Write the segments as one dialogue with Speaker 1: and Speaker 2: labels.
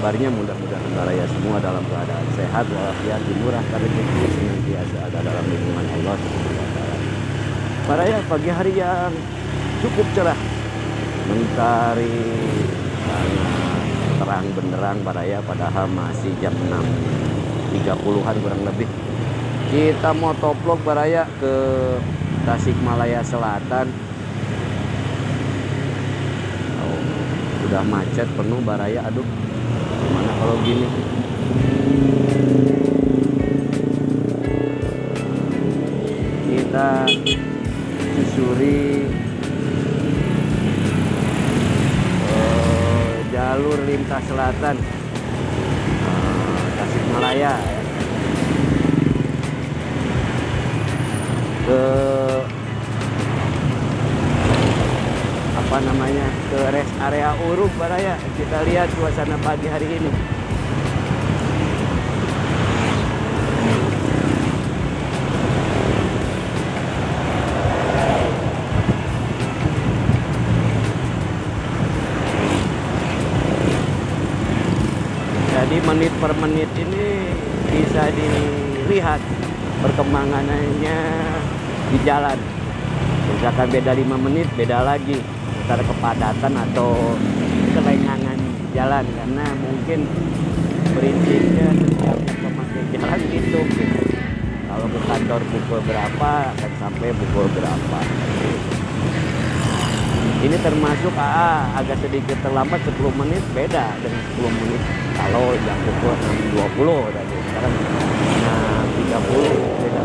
Speaker 1: kabarnya? Mudah-mudahan baraya semua dalam keadaan sehat walafiat, dimurahkan rezeki, senantiasa ada dalam lindungan Allah Subhanahu wa taala. Baraya pagi hari yang cukup cerah, mentari sangat terang benderang baraya, padahal masih jam 6.30-an kurang lebih. Kita mau toplok baraya ke Tasikmalaya Selatan. Udah macet penuh baraya, aduh gimana kalau gini. Kita susuri jalur lintas selatan Tasikmalaya ya. Ke apa namanya, ke rest area Uruk baraya. Kita lihat suasana pagi hari ini. Jadi menit per menit ini bisa dilihat perkembangannya di jalan. Misalkan beda 5 menit, beda lagi antara kepadatan atau kelengangan jalan, karena mungkin prinsipnya setiap pemakai jalan gitu. Kalau ke kantor pukul berapa akan sampai pukul berapa. Ini termasuk agak sedikit terlambat 10 menit, beda dengan 10 menit kalau jam pukul 6.20 tadi. Sekarang 6.30 beda.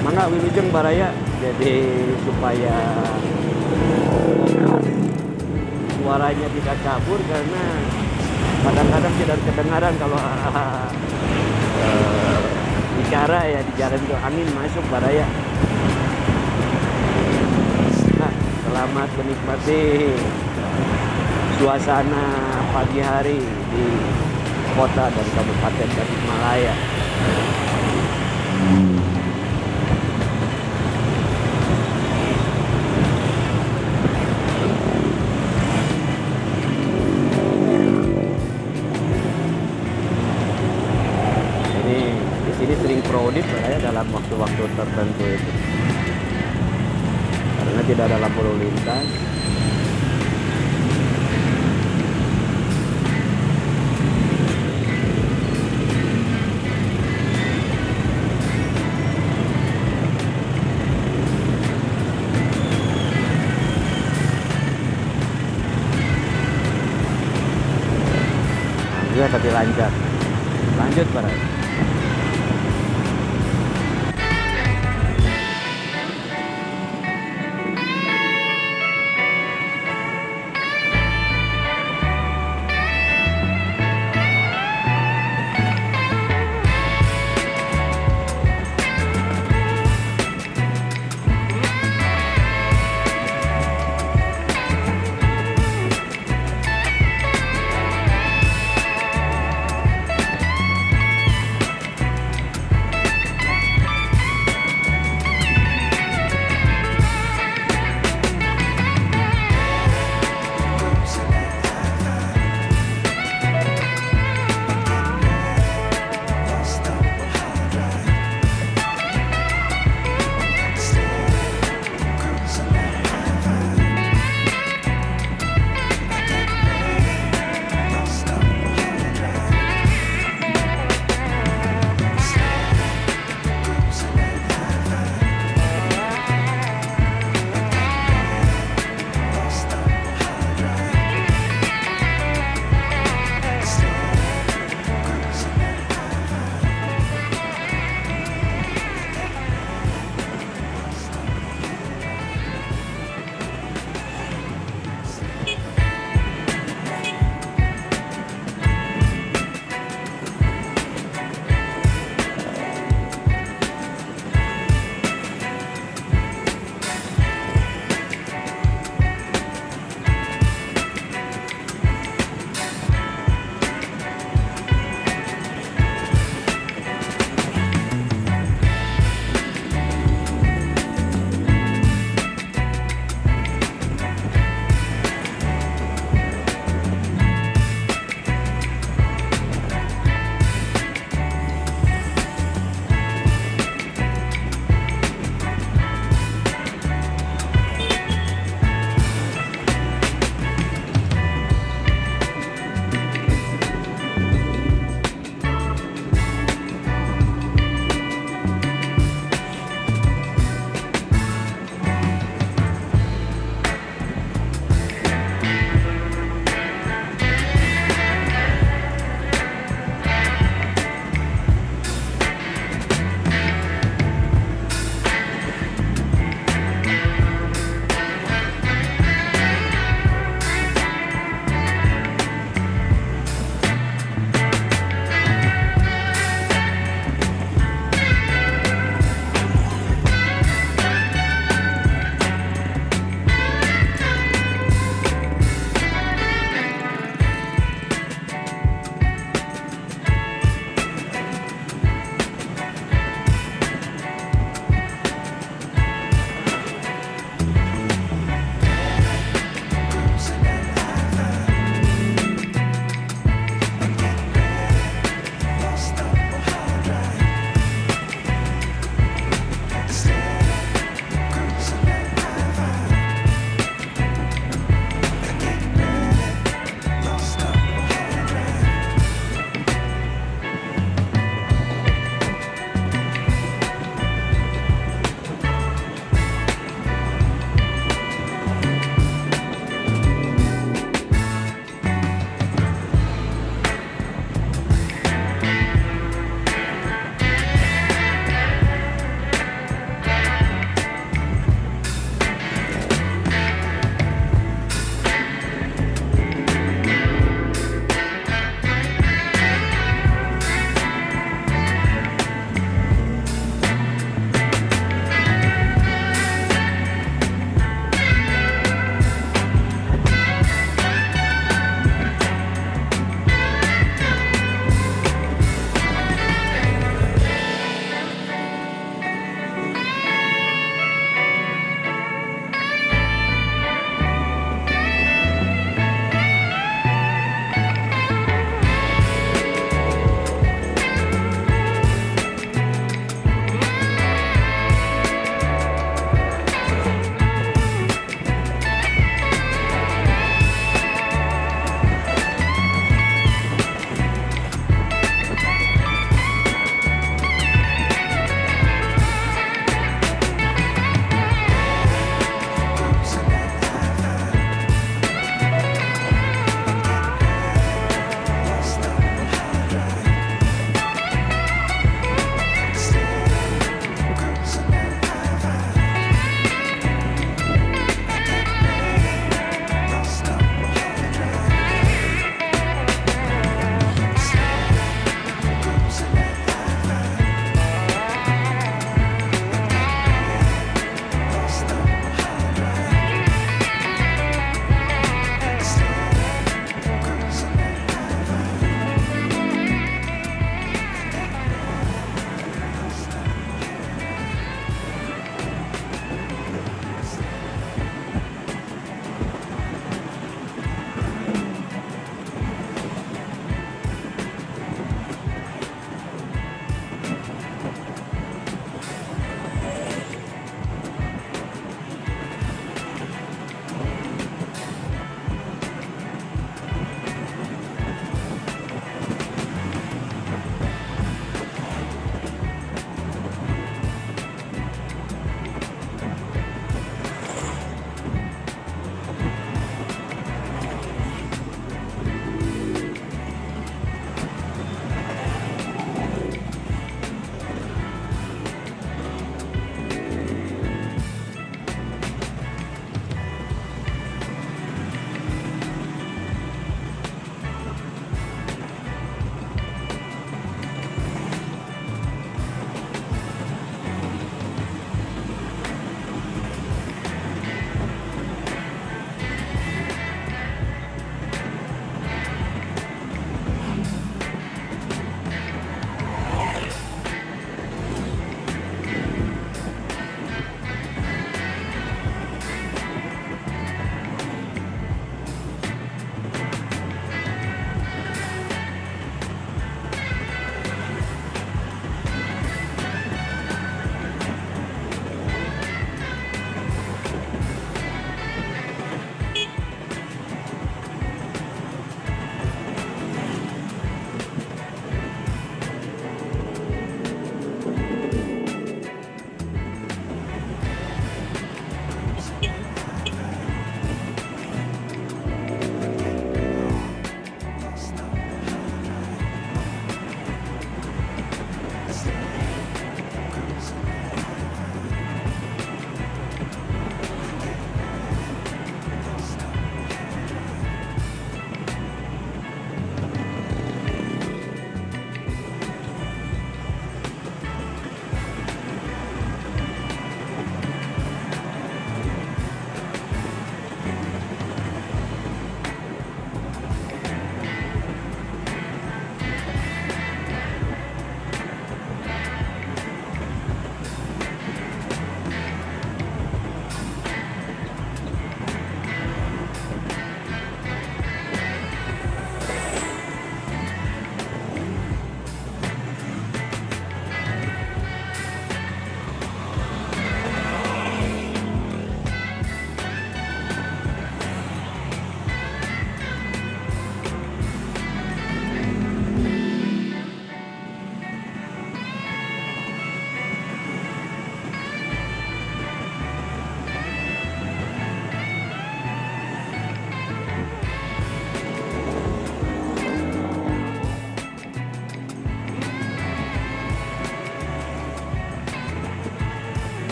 Speaker 1: Mangga wilujeng baraya, jadi supaya suaranya tidak kabur, karena kadang-kadang tidak kedengaran kalau bicara ya di jalan itu, angin masuk baraya. Nah, selamat menikmati suasana pagi hari di kota dan Kabupaten Tasikmalaya. Ini sering proudit ya dalam waktu-waktu tertentu itu, karena tidak ada lampu lalu lintas. Alhamdulillah tapi lancar. Lanjut para.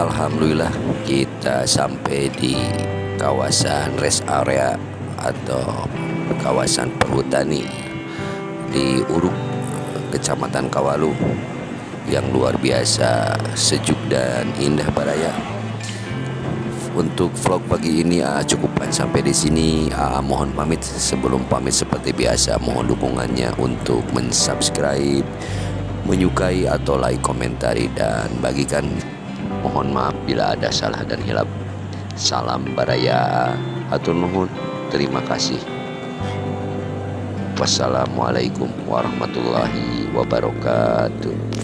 Speaker 2: alhamdulillah kita sampai di kawasan rest area atau kawasan perhutani di Uruk, Kecamatan Kawalu, yang luar biasa sejuk dan indah Baraya. Untuk vlog pagi ini cukupkan sampai di sini. Mohon pamit. Sebelum pamit seperti biasa, mohon dukungannya untuk mensubscribe, menyukai atau like, komentari dan bagikan. Mohon maaf bila ada salah dan hilap. Salam Baraya, hatur nuhun, terima kasih. Wassalamualaikum warahmatullahi wabarakatuh.